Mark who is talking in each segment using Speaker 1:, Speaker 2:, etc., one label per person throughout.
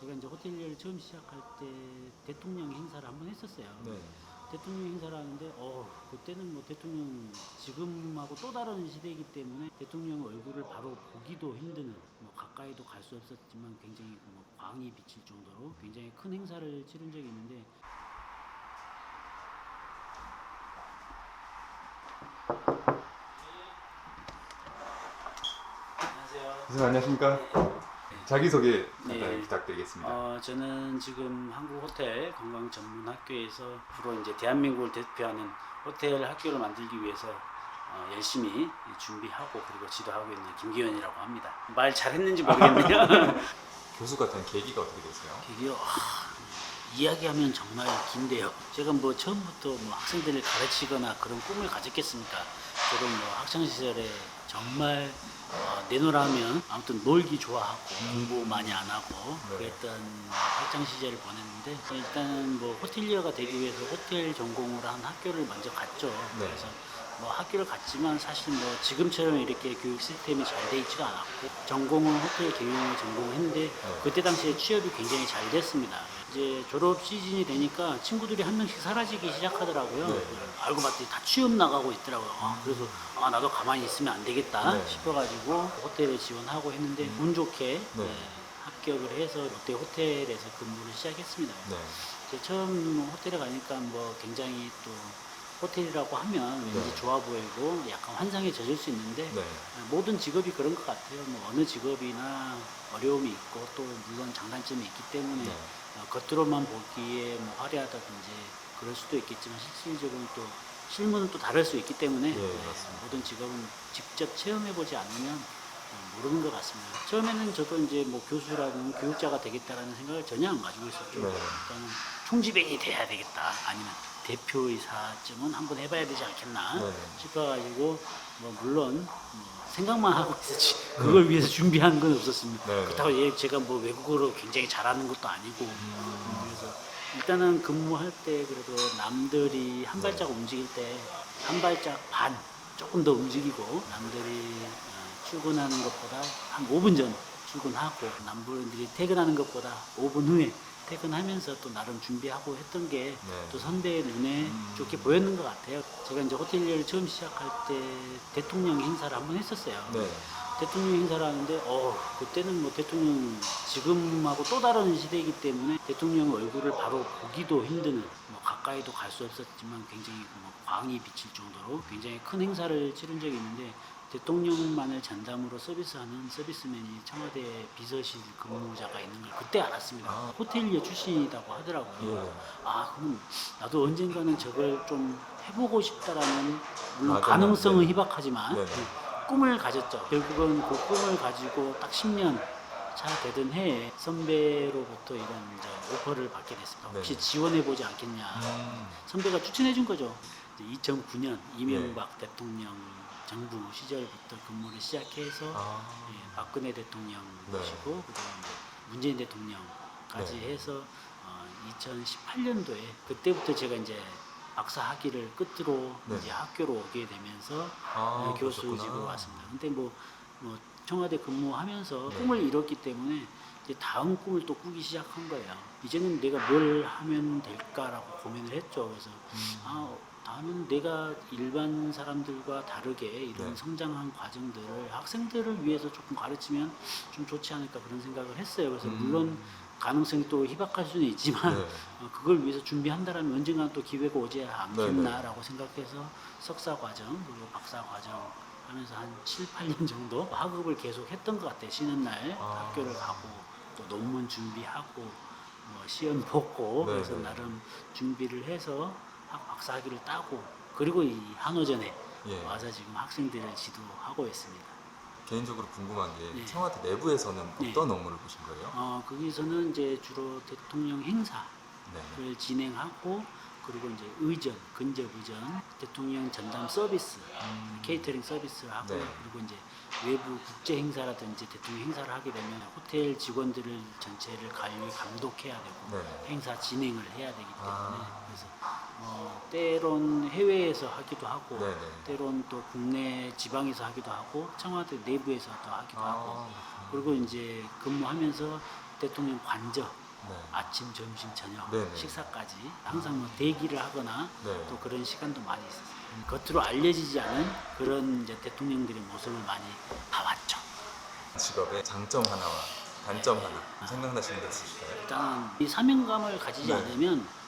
Speaker 1: 제가 이제 호텔리어를 처음 시작할 때 대통령 행사를 한번 했었어요.
Speaker 2: 네.
Speaker 1: 대통령 행사를 하는데 그때는 뭐 대통령 지금하고 또 다른 시대이기 때문에 대통령 얼굴을 바로 보기도 힘드는 뭐 가까이도 갈 수 없었지만 굉장히 뭐 광이 비칠 정도로 굉장히 큰 행사를 치른 적이 있는데 안녕하세요.
Speaker 2: 선생님 안녕하십니까? 자기소개
Speaker 1: 네.
Speaker 2: 간단히 부탁드리겠습니다.
Speaker 1: 저는 지금 한국 호텔 관광 전문 학교에서 앞으로 이제 대한민국을 대표하는 호텔 학교를 만들기 위해서 열심히 준비하고 그리고 지도하고 있는 김기현이라고 합니다. 말 잘했는지 모르겠네요.
Speaker 2: 교수가 된 계기가 어떻게 되세요?
Speaker 1: 계기요. 이야기하면 정말 긴데요. 제가 뭐 처음부터 뭐 학생들을 가르치거나 그런 꿈을 가졌겠습니까? 저도 뭐 학창 시절에 정말 내놓으라면 아무튼 놀기 좋아하고 공부 많이 안 하고
Speaker 2: 네.
Speaker 1: 그랬던 학창 시절을 보냈는데 일단은 뭐 호텔리어가 되기 위해서 호텔 전공을 한 학교를 먼저 갔죠.
Speaker 2: 네.
Speaker 1: 그래서 뭐 학교를 갔지만 사실 뭐 지금처럼 이렇게 교육 시스템이 잘 돼 있지가 않았고 전공은 호텔 경영을 전공했는데 그때 당시에 취업이 굉장히 잘 됐습니다. 이제 졸업 시즌이 되니까 친구들이 한 명씩 사라지기 시작하더라고요.
Speaker 2: 네.
Speaker 1: 알고 봤더니 다 취업 나가고 있더라고요. 그래서 나도 가만히 있으면 안 되겠다
Speaker 2: 네.
Speaker 1: 싶어가지고 호텔에 지원하고 했는데 운 좋게 합격을 해서 롯데 호텔에서 근무를 시작했습니다.
Speaker 2: 네.
Speaker 1: 이제 처음 호텔에 가니까 뭐 굉장히 또 호텔이라고 하면 왠지
Speaker 2: 네.
Speaker 1: 좋아 보이고 약간 환상에 젖을 수 있는데
Speaker 2: 네.
Speaker 1: 모든 직업이 그런 것 같아요. 뭐 어느 직업이나 어려움이 있고 또 물론 장단점이 있기 때문에
Speaker 2: 네.
Speaker 1: 겉으로만 보기에 뭐 화려하다든지 그럴 수도 있겠지만 실질적으로는 또 실무는 또 다를 수 있기 때문에
Speaker 2: 맞습니다.
Speaker 1: 모든 직업은 직접 체험해보지 않으면 모르는 것 같습니다. 처음에는 저도 이제 뭐 교수라는 교육자가 되겠다라는 생각을 전혀 안 가지고 있었죠.
Speaker 2: 네.
Speaker 1: 일단은 총지배인이 돼야 되겠다. 아니면 대표이사쯤은 한번 해봐야 되지 않겠나
Speaker 2: 네.
Speaker 1: 싶어가지고 뭐 물론 생각만 하고 있었지 그걸 위해서 준비한 건 없었습니다.
Speaker 2: 네.
Speaker 1: 그렇다고 제가 뭐 외국어로 굉장히 잘하는 것도 아니고 그래서 일단은 근무할 때 그래도 남들이 한 발짝 움직일 때 한 발짝 반 조금 더 움직이고 남들이 출근하는 것보다 한 5분 전 출근하고 남분들이 퇴근하는 것보다 5분 후에 퇴근하면서 또 나름 준비하고 했던 게 또 선배의 눈에 좋게 보였는 것 같아요. 제가 이제 호텔리어를 처음 시작할 때 대통령 행사를 한번 했었어요.
Speaker 2: 네.
Speaker 1: 대통령 행사를 하는데 그때는 뭐 대통령 지금하고 또 다른 시대이기 때문에 대통령 얼굴을 바로 보기도 힘드는 뭐 가까이도 갈 수 없었지만 굉장히 뭐 광이 비칠 정도로 굉장히 큰 행사를 치른 적이 있는데 대통령만을 전담으로 서비스하는 서비스맨이 청와대 비서실 근무자가 있는 걸 그때 알았습니다. 호텔리어 출신이라고 하더라고요. 그럼 나도 언젠가는 저걸 좀 해보고 싶다라는 물론 가능성은 희박하지만 꿈을 가졌죠. 결국은 그 꿈을 가지고 딱 10년 차 되던 해에 선배로부터 이런 이제 오퍼를 받게 됐습니다. 혹시 지원해보지 않겠냐. 선배가 추천해준 거죠. 2009년 이명박 대통령 정부 시절부터 근무를 시작해서 박근혜 대통령 모시고 그다음에 문재인 대통령까지 해서 2018년도에 그때부터 제가 이제 박사 학위를 끝으로 이제 학교로 오게 되면서 교수직으로 왔습니다. 근데 뭐 청와대 근무하면서 꿈을 이뤘기 때문에 이제 다음 꿈을 또 꾸기 시작한 거예요. 이제는 내가 뭘 하면 될까라고 고민을 했죠. 그래서 다음은 내가 일반 사람들과 다르게 이런 성장한 과정들을 학생들을 위해서 조금 가르치면 좀 좋지 않을까 그런 생각을 했어요. 그래서 물론 가능성이 또 희박할 수는 있지만 그걸 위해서 준비한다면 언젠가 또 기회가 오지 않겠나라고 생각해서 석사 과정 그리고 박사 과정 하면서 한 7, 8년 정도 학업을 계속 했던 것 같아요. 쉬는 날 학교를 가고 또 논문 준비하고 뭐 시험 보고 그래서 나름 준비를 해서 박사 학위를 따고 그리고 이 한오전에 와서 지금 학생들을 지도하고 있습니다.
Speaker 2: 개인적으로 궁금한 게 청와대 내부에서는 어떤 업무를 보신 거예요?
Speaker 1: 거기서는 이제 주로 대통령 행사를 진행하고 그리고 이제 의전, 근접 의전, 대통령 전담 서비스, 케이터링 서비스를 하고 그리고 이제 외부 국제 행사라든지 대통령 행사를 하게 되면 호텔 직원들을 전체를 관리 감독해야 되고 행사 진행을 해야 되기 때문에 그래서 때론 해외에서 하기도 하고 때론 또 국내 지방에서 하기도 하고 청와대 내부에서도 하기도 하고 그리고 이제 근무하면서 대통령 관저
Speaker 2: 네.
Speaker 1: 아침, 점심, 저녁
Speaker 2: 네네.
Speaker 1: 식사까지 항상 뭐 대기를 하거나
Speaker 2: 네.
Speaker 1: 또 그런 시간도 많이 있었어요. 겉으로 알려지지 않은 그런 이제 대통령들의 모습을 많이 봐왔죠.
Speaker 2: 직업의 장점 하나와 단점 하나 생각나시는 게 있으실까요?
Speaker 1: 일단 이 사명감을 가지지
Speaker 2: 네.
Speaker 1: 않으면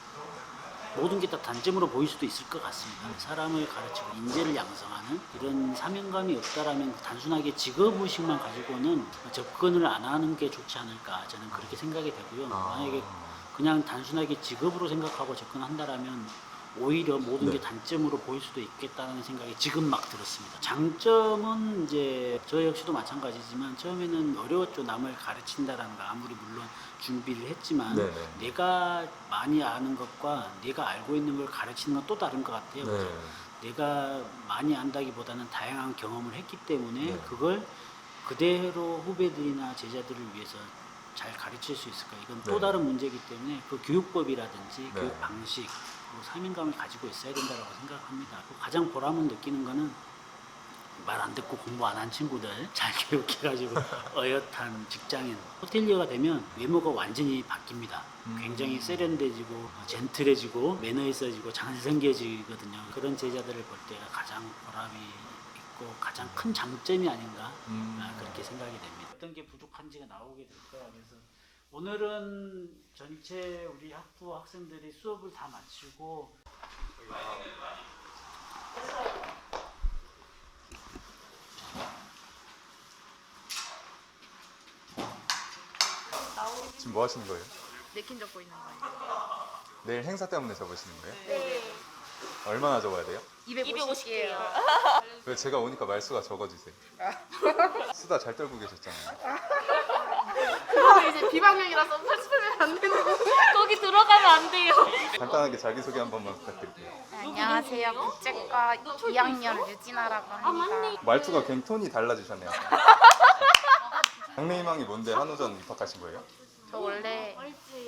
Speaker 1: 모든 게 다 단점으로 보일 수도 있을 것 같습니다. 사람을 가르치고 인재를 양성하는 이런 사명감이 없다라면 단순하게 직업의식만 가지고는 접근을 안 하는 게 좋지 않을까 저는 그렇게 생각이 되고요. 만약에 그냥 단순하게 직업으로 생각하고 접근한다라면 오히려 모든 게
Speaker 2: 네.
Speaker 1: 단점으로 보일 수도 있겠다는 생각이 지금 막 들었습니다. 장점은 이제 저 역시도 마찬가지지만 처음에는 어려웠죠. 남을 가르친다라는 거 아무리 물론 준비를 했지만
Speaker 2: 네네.
Speaker 1: 내가 많이 아는 것과 내가 알고 있는 걸 가르치는 건 또 다른 것 같아요. 그래서
Speaker 2: 네.
Speaker 1: 내가 많이 안다기보다는 다양한 경험을 했기 때문에
Speaker 2: 네.
Speaker 1: 그걸 그대로 후배들이나 제자들을 위해서 잘 가르칠 수 있을까? 이건 또
Speaker 2: 네.
Speaker 1: 다른 문제이기 때문에 그 교육법이라든지
Speaker 2: 네.
Speaker 1: 교육 방식, 그리고 사명감을 가지고 있어야 된다고 생각합니다. 가장 보람을 느끼는 거는 말 안 듣고 공부 안 한 친구들 잘 교육해가지고 어엿한 직장인 호텔리어가 되면 외모가 완전히 바뀝니다. 굉장히 세련돼지고 젠틀해지고 매너 있어지고 잘생겨지거든요. 그런 제자들을 볼 때가 가장 보람이 있고 가장 큰 장점이 아닌가 그렇게 생각이 됩니다. 어떤 게 부족한지가 나오게 될 거야. 그래서 오늘은 전체 우리 학부 학생들이 수업을 다 마치고
Speaker 2: 지금 뭐 하시는 거예요?
Speaker 3: 냅킨 적고 있는 거예요.
Speaker 2: 내일 행사 때문에 접으시는 거예요?
Speaker 3: 네.
Speaker 2: 얼마나 접어야 돼요?
Speaker 3: 250개요.
Speaker 2: 왜 제가 오니까 말수가 적어지세요? 수다 잘 떨고 계셨잖아요.
Speaker 3: 그거는 이제 비방용이라서 설치되면 안 되는 거. 거기 들어가면 안 돼요.
Speaker 2: 간단하게 자기소개 한 번만 부탁드릴게요.
Speaker 3: 안녕하세요. 국제과 2학년 유진아라고 합니다.
Speaker 2: 말투가 굉장히 톤이 달라지셨네요. 장래희망이 뭔데 한우전 입학하신 거예요?
Speaker 3: 저 원래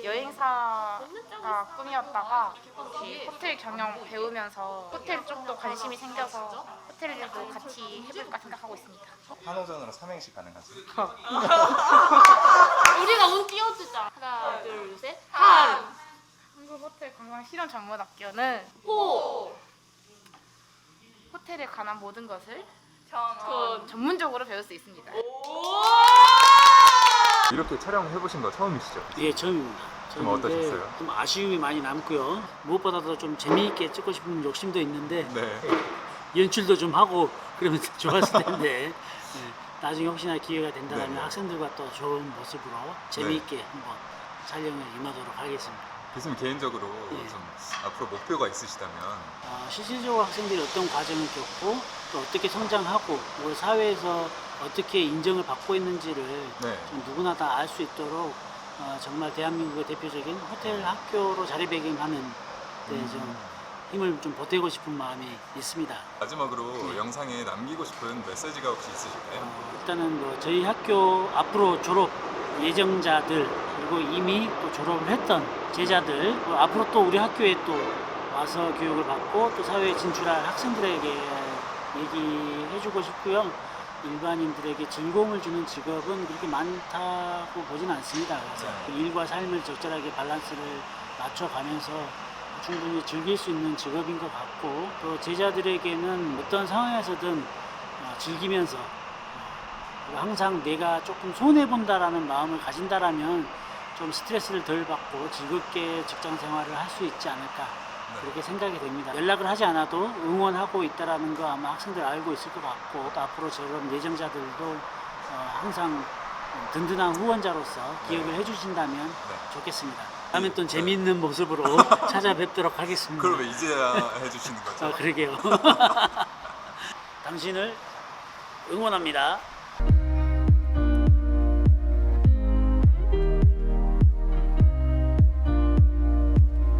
Speaker 3: 여행사가 꿈이었다가 이렇게 호텔 경영 배우면서 호텔 쪽도 관심이 생겨서 호텔 일도 같이 해볼까 생각하고 있습니다.
Speaker 2: 한우전으로 삼행시 가능하세요?
Speaker 4: 우리가 운 띄워주자. 하나, 둘, 셋.
Speaker 3: 한국호텔관광실험전문학교는
Speaker 4: 호.
Speaker 3: 호텔에 관한 모든 것을
Speaker 4: 전.
Speaker 3: 전문적으로 배울 수 있습니다.
Speaker 2: 이렇게 촬영해보신 거 처음이시죠?
Speaker 1: 예, 처음입니다.
Speaker 2: 좀
Speaker 1: 처음인데
Speaker 2: 어떠셨어요?
Speaker 1: 좀 아쉬움이 많이 남고요. 무엇보다도 좀 재미있게 찍고 싶은 욕심도 있는데
Speaker 2: 네.
Speaker 1: 연출도 좀 하고 그러면 좋았을 텐데 예, 나중에 혹시나 기회가 된다면
Speaker 2: 네.
Speaker 1: 학생들과 또 좋은 모습으로 재미있게 한번 촬영에 임하도록 하겠습니다.
Speaker 2: 교수님 개인적으로
Speaker 1: 예.
Speaker 2: 좀 앞으로 목표가 있으시다면
Speaker 1: 실질적으로 학생들이 어떤 과정을 겪고 또 어떻게 성장하고 그리고 사회에서 어떻게 인정을 받고 있는지를
Speaker 2: 네.
Speaker 1: 좀 누구나 다 알 수 있도록 정말 대한민국의 대표적인 호텔 학교로 자리매김하는 데 좀 힘을 좀 보태고 싶은 마음이 있습니다.
Speaker 2: 마지막으로
Speaker 1: 네.
Speaker 2: 영상에 남기고 싶은 메시지가 혹시 있으실까요?
Speaker 1: 일단은 뭐 저희 학교 앞으로 졸업 예정자들 그리고 이미 또 졸업을 했던 제자들 또 앞으로 또 우리 학교에 또 와서 교육을 받고 또 사회에 진출할 학생들에게 얘기해주고 싶고요. 일반인들에게 즐거움을 주는 직업은 그렇게 많다고 보지는 않습니다. 그래서 그 일과 삶을 적절하게 밸런스를 맞춰가면서 충분히 즐길 수 있는 직업인 것 같고 또 제자들에게는 어떤 상황에서든 즐기면서 그리고 항상 내가 조금 손해본다라는 마음을 가진다라면 좀 스트레스를 덜 받고 즐겁게 직장 생활을 할 수 있지 않을까 그렇게 생각이 됩니다. 연락을 하지 않아도 응원하고 있다라는 거 아마 학생들 알고 있을 것 같고 또 앞으로 저런 예정자들도 항상 든든한 후원자로서 기억을 해주신다면 좋겠습니다. 다음에 또 재미있는 모습으로 찾아뵙도록 하겠습니다.
Speaker 2: 그걸 왜 이제야 해주시는 거죠?
Speaker 1: 그러게요. 당신을 응원합니다.